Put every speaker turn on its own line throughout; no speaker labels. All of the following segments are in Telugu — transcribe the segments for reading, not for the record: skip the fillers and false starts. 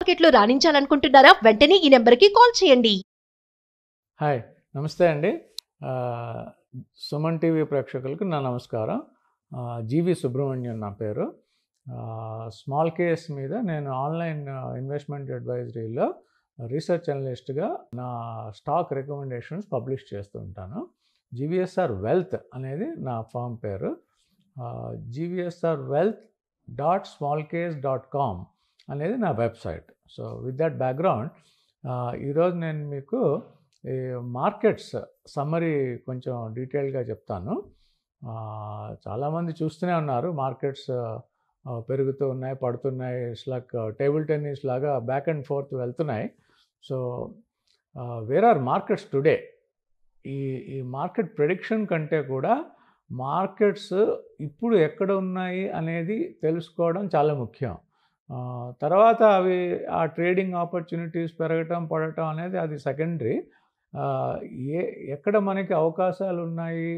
మార్కెట్లో రాణించాలనుకుంటున్నారా? వెంటనే ఈ నెంబర్కి కాల్ చేయండి.
హాయ్, నమస్తే అండి. సుమన్ టీవీ ప్రేక్షకులకు నా నమస్కారం. జీవి సుబ్రహ్మణ్యం నా పేరు. స్మాల్ కేస్ మీద నేను ఆన్లైన్ ఇన్వెస్ట్మెంట్ అడ్వైజరీలో రీసెర్చ్ అనలిస్ట్గా నా స్టాక్ రికమెండేషన్స్ పబ్లిష్ చేస్తూ ఉంటాను. జీవీఎస్ఆర్ వెల్త్ అనేది నా ఫర్మ్ పేరు. GVSRwealth.smallcase.com అనేది నా website. So with that background ఈరోజు నేను మీకు ఈ మార్కెట్స్ సమ్మరీ కొంచెం డీటెయిల్గా చెప్తాను. చాలామంది చూస్తూనే ఉన్నారు, మార్కెట్స్ పెరుగుతూ ఉన్నాయి, పడుతున్నాయి. ఇట్స్ లైక్ టేబుల్ టెన్నిస్ లాగా బ్యాక్ అండ్ ఫోర్త్ వెళ్తున్నాయి. So where are markets today? ఈ మార్కెట్ ప్రెడిక్షన్ కంటే కూడా మార్కెట్స్ ఇప్పుడు ఎక్కడ ఉన్నాయి అనేది తెలుసుకోవడం చాలా ముఖ్యం. తర్వాత అవి ఆ ట్రేడింగ్ ఆపర్చునిటీస్ పెరగటం పడటం అనేది అది సెకండరీ. ఎక్కడ మనకి అవకాశాలు ఉన్నాయి,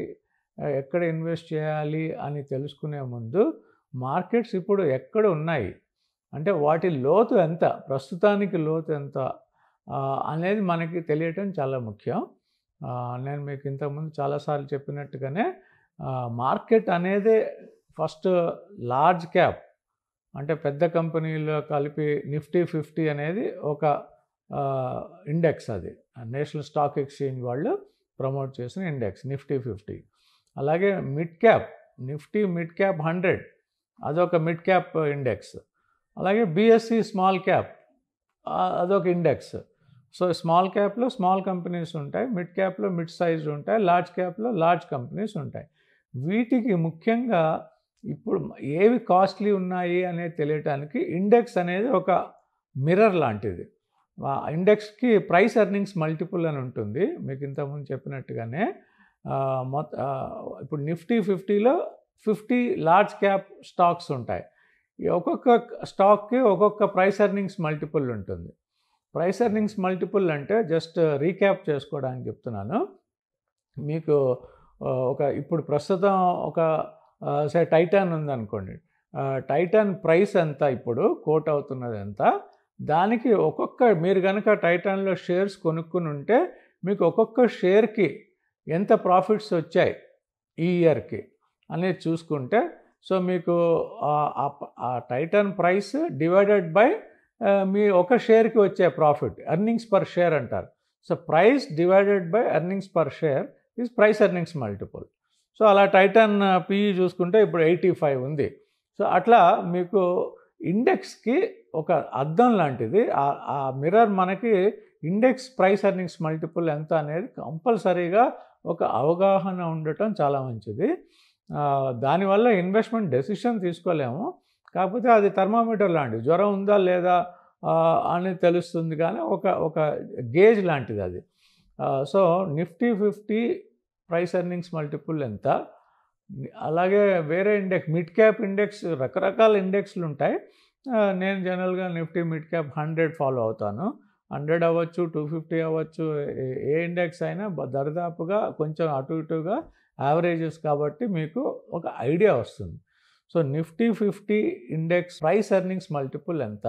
ఎక్కడ ఇన్వెస్ట్ చేయాలి అని తెలుసుకునే ముందు మార్కెట్స్ ఇప్పుడు ఎక్కడ ఉన్నాయి అంటే వాటి లోతు ఎంత, ప్రస్తుతానికి లోతు ఎంత అనేది మనకి తెలియటం చాలా ముఖ్యం. నేను మీకు ఇంతకుముందు చాలాసార్లు చెప్పినట్టుగానే మార్కెట్ అనేది ఫస్ట్ లార్జ్ క్యాప్ అంటే పెద్ద కంపెనీలో కలిపి నిఫ్టీ 50 అనేది ఒక ఇండెక్స్. అది నేషనల్ స్టాక్ ఎక్స్చేంజ్ వాళ్ళు ప్రమోట్ చేసిన ఇండెక్స్ నిఫ్టీ 50. అలాగే mid cap Nifty mid cap 100 అదొక మిడ్ క్యాప్ ఇండెక్స్. అలాగే బిఎస్సి స్మాల్ క్యాప్ అదొక ఇండెక్స్. సో స్మాల్ క్యాప్లో స్మాల్ కంపెనీస్ ఉంటాయి, మిడ్ క్యాప్లో మిడ్ సైజ్ ఉంటాయి, లార్జ్ క్యాప్లో లార్జ్ కంపెనీస్ ఉంటాయి. వీటికి ముఖ్యంగా ఇప్పుడు ఏవి కాస్ట్లీ ఉన్నాయి అనేది తెలియటానికి ఇండెక్స్ అనేది ఒక మిర్రర్ లాంటిది. ఇండెక్స్కి ప్రైస్ ఎర్నింగ్స్ మల్టిపుల్ అని ఉంటుంది. మీకు ఇంతకుముందు చెప్పినట్టుగానే ఇప్పుడు నిఫ్టీ 50లో 50 లార్జ్ క్యాప్ స్టాక్స్ ఉంటాయి. ఒక్కొక్క స్టాక్కి ఒక్కొక్క ప్రైస్ ఎర్నింగ్స్ మల్టిపుల్ ఉంటుంది. ప్రైస్ ఎర్నింగ్స్ మల్టిపుల్ అంటే జస్ట్ రీక్యాప్ చేసుకోవడానికి చెప్తున్నాను మీకు. ఇప్పుడు ప్రస్తుతం ఒక టైటాన్ ఉందనుకోండి, టైటాన్ ప్రైస్ ఎంత, ఇప్పుడు కోట్ అవుతున్నది ఎంత, దానికి మీరు కనుక టైటాన్లో షేర్స్ కొనుక్కుని ఉంటే మీకు ఒక్కొక్క షేర్కి ఎంత ప్రాఫిట్స్ వచ్చాయి ఈ ఇయర్కి అనేది చూసుకుంటే, సో మీకు ఆ టైటాన్ ప్రైస్ డివైడెడ్ బై మీ ఒక షేర్కి వచ్చే ప్రాఫిట్, ఎర్నింగ్స్ పర్ షేర్ అంటారు. So price divided by earnings per share is price earnings multiple. So అలా టైటాన్ పిఈ చూసుకుంటే ఇప్పుడు 85 ఉంది. సో అట్లా మీకు ఇండెక్స్కి ఒక అద్దం లాంటిది. ఆ మిర్రర్ మనకి ఇండెక్స్ ప్రైస్ ఎర్నింగ్స్ మల్టిపుల్ ఎంత అనేది కంపల్సరీగా ఒక అవగాహన ఉండటం చాలా మంచిది. దానివల్ల ఇన్వెస్ట్మెంట్ డెసిషన్ తీసుకోలేము, కాకపోతే అది థర్మామీటర్ లాంటిది. జ్వరం ఉందా లేదా అని తెలుస్తుంది, కానీ ఒక గేజ్ లాంటిది అది. So Nifty 50 price earnings multiple ఎంత, అలాగే వేరే ఇండెక్స్ మిడ్ క్యాప్ ఇండెక్స్, రకరకాల ఇండెక్స్లు ఉంటాయి. నేను జనరల్గా నిఫ్టీ మిడ్ క్యాప్ 100 ఫాలో అవుతాను. 100 అవ్వచ్చు, 250 అవ్వచ్చు, ఏ ఇండెక్స్ అయినా దరిదాపుగా కొంచెం అటు ఇటుగా యావరేజెస్ కాబట్టి మీకు ఒక ఐడియా వస్తుంది. So Nifty 50 index price earnings multiple ఎంత,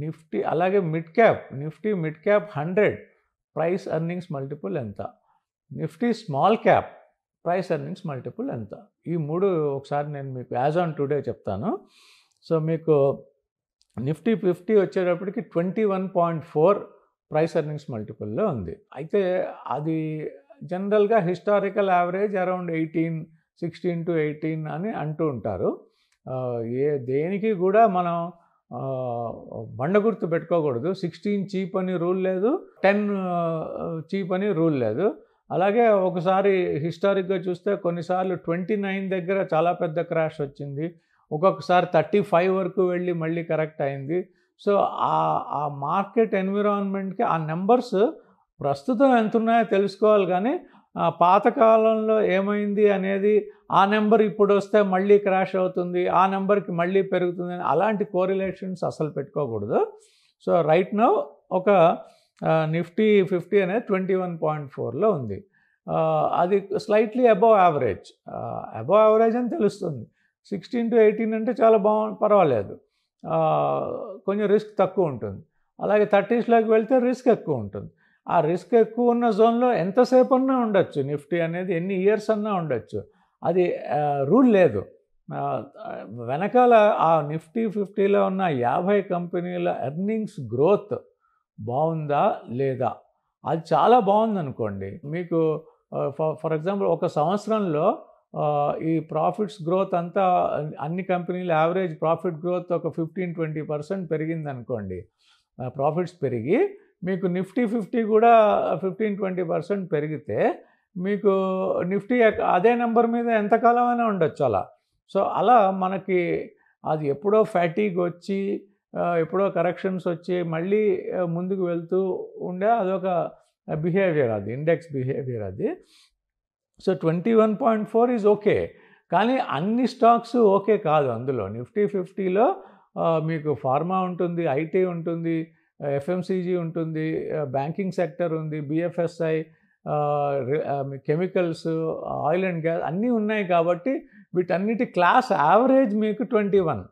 నిఫ్టీ అలాగే mid cap Nifty mid cap 100 price earnings multiple ఎంత, Nifty small cap price earnings multiple ఎంత. ఈ మూడు ఒకసారి నేను మీకు యాజ్ ఆన్ టుడే చెప్తాను. సో మీకు నిఫ్టీ 50 వచ్చేటప్పటికి 21.4 ప్రైస్ ఎర్నింగ్స్ మల్టిపుల్లో ఉంది. అయితే అది జనరల్గా హిస్టారికల్ యావరేజ్ అరౌండ్ 16 to 18 అని అంటూ ఉంటారు. దేనికి కూడా మనం బండగుర్తు పెట్టుకోకూడదు. 16 చీప్ అని రూల్ లేదు, 10 చీప్ అని రూల్ లేదు. అలాగే ఒకసారి హిస్టారిక్గా చూస్తే కొన్నిసార్లు 29 దగ్గర చాలా పెద్ద క్రాష్ వచ్చింది, ఒక్కొక్కసారి 35 వరకు వెళ్ళి మళ్ళీ కరెక్ట్ అయింది. సో ఆ మార్కెట్ ఎన్విరాన్మెంట్కి ఆ నెంబర్స్ ప్రస్తుతం ఎంత ఉన్నాయో తెలుసుకోవాలి, కానీ పాతకాలంలో ఏమైంది అనేది ఆ నెంబర్ ఇప్పుడు వస్తే మళ్ళీ క్రాష్ అవుతుంది, ఆ నెంబర్కి మళ్ళీ పెరుగుతుంది అని అలాంటి కోరిలేషన్స్ అసలు పెట్టుకోకూడదు. సో రైట్ నౌ ఒక నిఫ్టీ 50 అనేది 21.4లో ఉంది. అది స్లైట్లీ అబవ్ యావరేజ్ అని తెలుస్తుంది. 16 to 18 అంటే చాలా పర్వాలేదు. కొంచెం రిస్క్ తక్కువ ఉంటుంది. అలాగే 30స్లోకి వెళ్తే రిస్క్ ఎక్కువ ఉంటుంది. ఆ రిస్క్ ఎక్కువ ఉన్న జోన్లో ఎంతసేపు అన్నా ఉండొచ్చు. నిఫ్టీ అనేది ఎన్ని ఇయర్స్ అన్నా ఉండొచ్చు. అది రూల్ లేదు. వెనకాల ఆ నిఫ్టీ 50లో ఉన్న 50 కంపెనీల ఎర్నింగ్స్ గ్రోత్ బాగుందా లేదా, అది చాలా బాగుందనుకోండి, మీకు ఫర్ ఎగ్జాంపుల్ ఒక సంవత్సరంలో ఈ ప్రాఫిట్స్ గ్రోత్ అంతా అన్ని కంపెనీల యావరేజ్ ప్రాఫిట్ గ్రోత్ ఒక 15-20% పెరిగిందనుకోండి. ప్రాఫిట్స్ పెరిగి మీకు నిఫ్టీ 50 కూడా 15-20% పెరిగితే మీకు నిఫ్టీ అదే నెంబర్ మీద ఎంతకాలమైనా ఉండొచ్చు అలా. సో అలా మనకి అది ఎప్పుడో ఫ్యాటీగ్ వచ్చి ఎప్పుడో కరెక్షన్స్ వచ్చి మళ్ళీ ముందుకు వెళ్తూ ఉండే అదొక బిహేవియర్, అది ఇండెక్స్ బిహేవియర్ అది. So 21.4 is okay. కానీ అన్ని స్టాక్స్ ఓకే కాదు. అందులో నిఫ్టీ 50లో మీకు ఫార్మా ఉంటుంది, ఐటీ ఉంటుంది, ఎఫ్ఎంసీజీ ఉంటుంది, బ్యాంకింగ్ సెక్టర్ ఉంది, BFSI, chemicals, oil and gas అన్నీ ఉన్నాయి. కాబట్టి వీటన్నిటి క్లాస్ యావరేజ్ మీకు 21.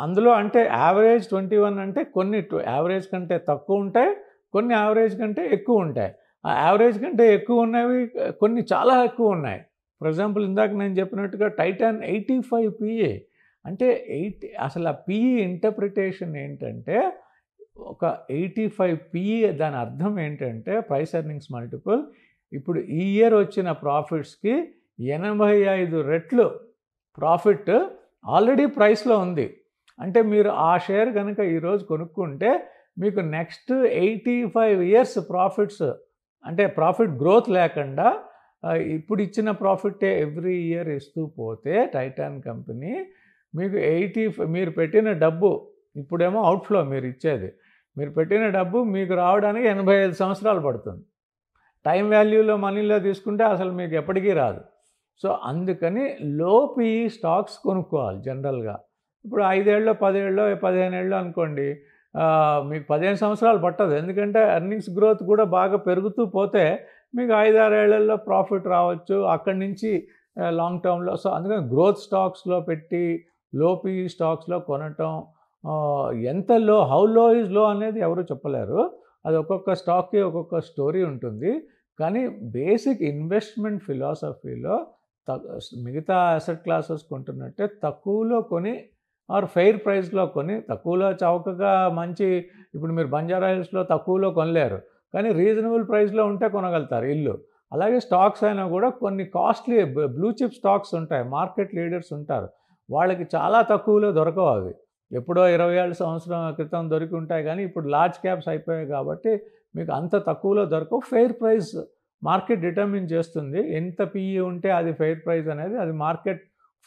అందులో అంటే యావరేజ్ 21 అంటే కొన్ని యావరేజ్ కంటే తక్కువ ఉంటాయి, కొన్ని యావరేజ్ కంటే ఎక్కువ ఉంటాయి. ఆ యావరేజ్ కంటే ఎక్కువ ఉన్నవి కొన్ని చాలా ఎక్కువ ఉన్నాయి. ఫర్ ఎగ్జాంపుల్ ఇందాక నేను చెప్పినట్టుగా టైటాన్ 85 పిఏ అంటే అసలు ఆ పిఈ ఇంటర్ప్రిటేషన్ ఏంటంటే ఒక 85 పిఈ, దాని అర్థం ఏంటంటే ప్రైస్ ఎర్నింగ్స్ మల్టిపుల్. ఇప్పుడు ఈ ఇయర్ వచ్చిన ప్రాఫిట్స్కి 85 రెట్లు ప్రాఫిట్ ఆల్రెడీ ప్రైస్లో ఉంది. అంటే మీరు ఆ షేర్ కనుక ఈరోజు కొనుక్కుంటే మీకు నెక్స్ట్ 85 ఇయర్స్ ప్రాఫిట్స్, అంటే ప్రాఫిట్ గ్రోత్ లేకుండా ఇప్పుడు ఇచ్చిన ప్రాఫిటే ఎవ్రీ ఇయర్ ఇస్తూ పోతే టైటాన్ కంపెనీ మీకు మీరు పెట్టిన డబ్బు, ఇప్పుడేమో అవుట్ఫ్లో మీరు ఇచ్చేది, మీరు పెట్టిన డబ్బు మీకు రావడానికి 85 సంవత్సరాలు పడుతుంది. టైం వాల్యూలో మనీలో తీసుకుంటే అసలు మీకు ఎప్పటికీ రాదు. సో అందుకని లో పిఈ స్టాక్స్ కొనుక్కోవాలి జనరల్గా. ఇప్పుడు 5 ఏళ్ళలో 10 ఏళ్ళలో 15 ఏళ్ళలో అనుకోండి, మీకు 15 సంవత్సరాలు పట్టదు. ఎందుకంటే ఎర్నింగ్స్ గ్రోత్ కూడా బాగా పెరుగుతూ పోతే మీకు 5-6 ఏళ్లలో ప్రాఫిట్ రావచ్చు అక్కడి నుంచి లాంగ్ టర్మ్లో. సో అందుకని గ్రోత్ స్టాక్స్లో పెట్టి లో పిఈ స్టాక్స్లో కొనటం, ఎంత లో, హౌ లో ఈజ్ లో అనేది ఎవరు చెప్పలేరు. అది ఒక్కొక్క స్టాక్కి ఒక్కొక్క స్టోరీ ఉంటుంది. కానీ బేసిక్ ఇన్వెస్ట్మెంట్ ఫిలాసఫీలో మిగతా అసెట్ క్లాసెస్ కొంటున్నట్టే తక్కువలో కొని ఆర్ ఫెయిర్ ప్రైస్లో కొని, తక్కువలో చౌకగా మంచి, ఇప్పుడు మీరు బంజారా హిల్స్లో తక్కువలో కొనలేరు, కానీ రీజనబుల్ ప్రైస్లో ఉంటే కొనగలుగుతారు ఇల్లు. అలాగే స్టాక్స్ అయినా కూడా కొన్ని కాస్ట్లీ బ్లూ చిప్ స్టాక్స్ ఉంటాయి, మార్కెట్ లీడర్స్ ఉంటారు, వాళ్ళకి చాలా తక్కువలో దొరకవు. అవి ఎప్పుడో 20 ఏళ్ళ సంవత్సరం క్రితం దొరికి ఉంటాయి, కానీ ఇప్పుడు లార్జ్ క్యాప్స్ అయిపోయాయి కాబట్టి మీకు అంత తక్కువలో దొరకవు. ఫెయిర్ ప్రైస్ మార్కెట్ డిటర్మిన్ చేస్తుంది. ఎంత పిఈ ఉంటే అది ఫెయిర్ ప్రైస్ అనేది, అది మార్కెట్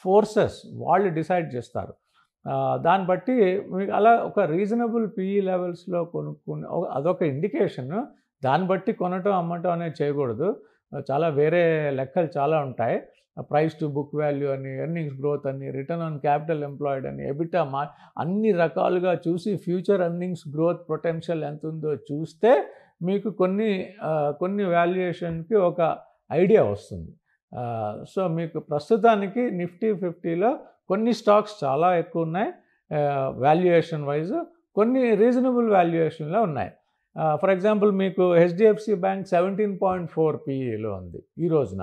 ఫోర్సెస్ వాళ్ళు డిసైడ్ చేస్తారు. దాన్ని బట్టి మీకు అలా ఒక రీజనబుల్ పిఈ లెవెల్స్లో కొనుక్కుని అదొక ఇండికేషన్. దాన్ని బట్టి కొనటం అమ్మటం అనేది చేయకూడదు. చాలా వేరే లెక్కలు చాలా ఉంటాయి. ప్రైస్ టు బుక్ వాల్యూ అని, ఎర్నింగ్స్ గ్రోత్ అని, రిటర్న్ ఆన్ క్యాపిటల్ ఎంప్లాయిడ్ అని, ఎబిటా, అన్ని రకాలుగా చూసి ఫ్యూచర్ ఎర్నింగ్స్ గ్రోత్ పొటెన్షియల్ ఎంత ఉందో చూస్తే మీకు కొన్ని వాల్యుయేషన్కి ఒక ఐడియా వస్తుంది. సో మీకు ప్రస్తుతానికి నిఫ్టీ 50లో కొన్ని స్టాక్స్ చాలా ఎక్కువ ఉన్నాయి వాల్యుయేషన్ వైజ్, కొన్ని రీజనబుల్ వాల్యుయేషన్లో ఉన్నాయి. ఫర్ ఎగ్జాంపుల్ మీకు హెచ్డిఎఫ్సి బ్యాంక్ 17.4 పిఈలో ఉంది ఈ రోజున.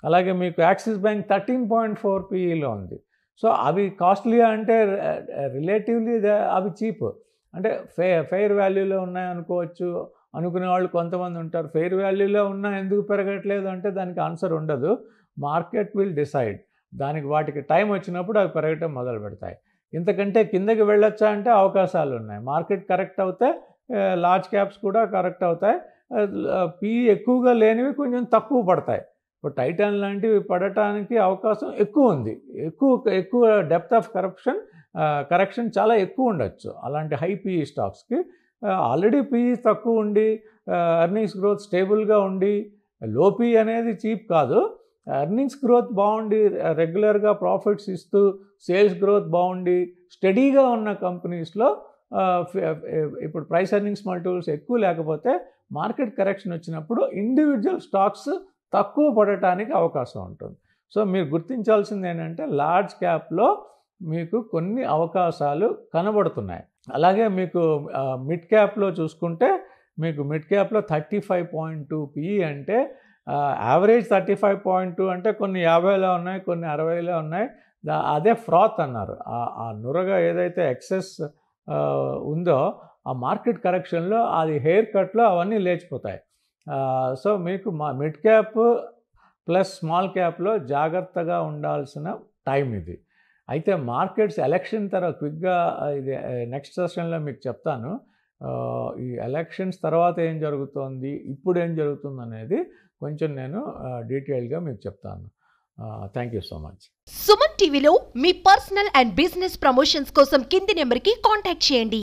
అలాగే మీకు యాక్సిస్ బ్యాంక్ 13.4 పిఈలో ఉంది. సో అవి కాస్ట్లీగా అంటే రిలేటివ్లీ అవి చీప్, అంటే ఫెయిర్ వాల్యూలో ఉన్నాయనుకోవచ్చు అనుకునే వాళ్ళు కొంతమంది ఉంటారు. ఫెయిర్ వాల్యూలో ఉన్నా ఎందుకు పెరగట్లేదు అంటే దానికి ఆన్సర్ ఉండదు. Market will decide. వాటికి టైం వచ్చినప్పుడు అవి పెరగటం మొదలు పెడతాయి. ఇంతకంటే కిందకి వెళ్ళొచ్చా అంటే అవకాశాలు ఉన్నాయి. మార్కెట్ కరెక్ట్ అవుతే లార్జ్ క్యాప్స్ కూడా కరెక్ట్ అవుతాయి. పిఈ ఎక్కువగా లేనివి కొంచెం తక్కువ పడతాయి. ఇప్పుడు టైటాన్ లాంటివి పడటానికి అవకాశం ఎక్కువ ఉంది. ఎక్కువ డెప్త్ ఆఫ్ కరెక్షన్ చాలా ఎక్కువ ఉండొచ్చు అలాంటి హై పిఈ స్టాక్స్కి. ఆల్రెడీ పిఈ తక్కువ ఉండి ఎర్నింగ్స్ గ్రోత్ స్టేబుల్గా ఉండి, లో పిఈ అనేది చీప్ కాదు, ఎర్నింగ్స్ గ్రోత్ బాగుండి రెగ్యులర్గా ప్రాఫిట్స్ ఇస్తూ సేల్స్ గ్రోత్ బాగుండి స్టడీగా ఉన్న కంపెనీస్లో ఇప్పుడు ప్రైస్ ఎర్నింగ్స్ మల్టిపుల్స్ ఎక్కువ లేకపోతే మార్కెట్ కరెక్షన్ వచ్చినప్పుడు ఇండివిజువల్ స్టాక్స్ తక్కువ పడటానికి అవకాశం ఉంటుంది. సో మీరు గుర్తించాల్సింది ఏంటంటే లార్జ్ క్యాప్లో మీకు కొన్ని అవకాశాలు కనబడుతున్నాయి. అలాగే మీకు మిడ్ క్యాప్లో చూసుకుంటే మీకు మిడ్ క్యాప్లో 35.2 పిఈ అంటే యావరేజ్ 35.2 అంటే కొన్ని 50లో ఉన్నాయి, కొన్ని 60లో ఉన్నాయి. అదే ఫ్రాత్ అన్నారు. ఆ నురగ ఏదైతే ఎక్సెస్ ఉందో ఆ మార్కెట్ కరెక్షన్లో అది హెయిర్ కట్లో అవన్నీ లేచిపోతాయి. సో మీకు మిడ్ క్యాప్ ప్లస్ స్మాల్ క్యాప్లో జాగ్రత్తగా ఉండాల్సిన టైం ఇది. అయితే మార్కెట్స్ ఎలక్షన్ తర్వాత క్విక్గా ఇది నెక్స్ట్ సెషన్లో మీకు చెప్తాను. ఈ ఎలక్షన్స్ తర్వాత ఏం జరుగుతోంది, ఇప్పుడు ఏం జరుగుతుంది అనేది కొంచెం నేను డీటెయిల్గా మీకు చెప్తాను. Thank you so much.
Suman టీవీలో మీ పర్సనల్ అండ్ బిజినెస్ ప్రమోషన్స్ కోసం కింది నెంబర్కి కాంటాక్ట్ చేయండి.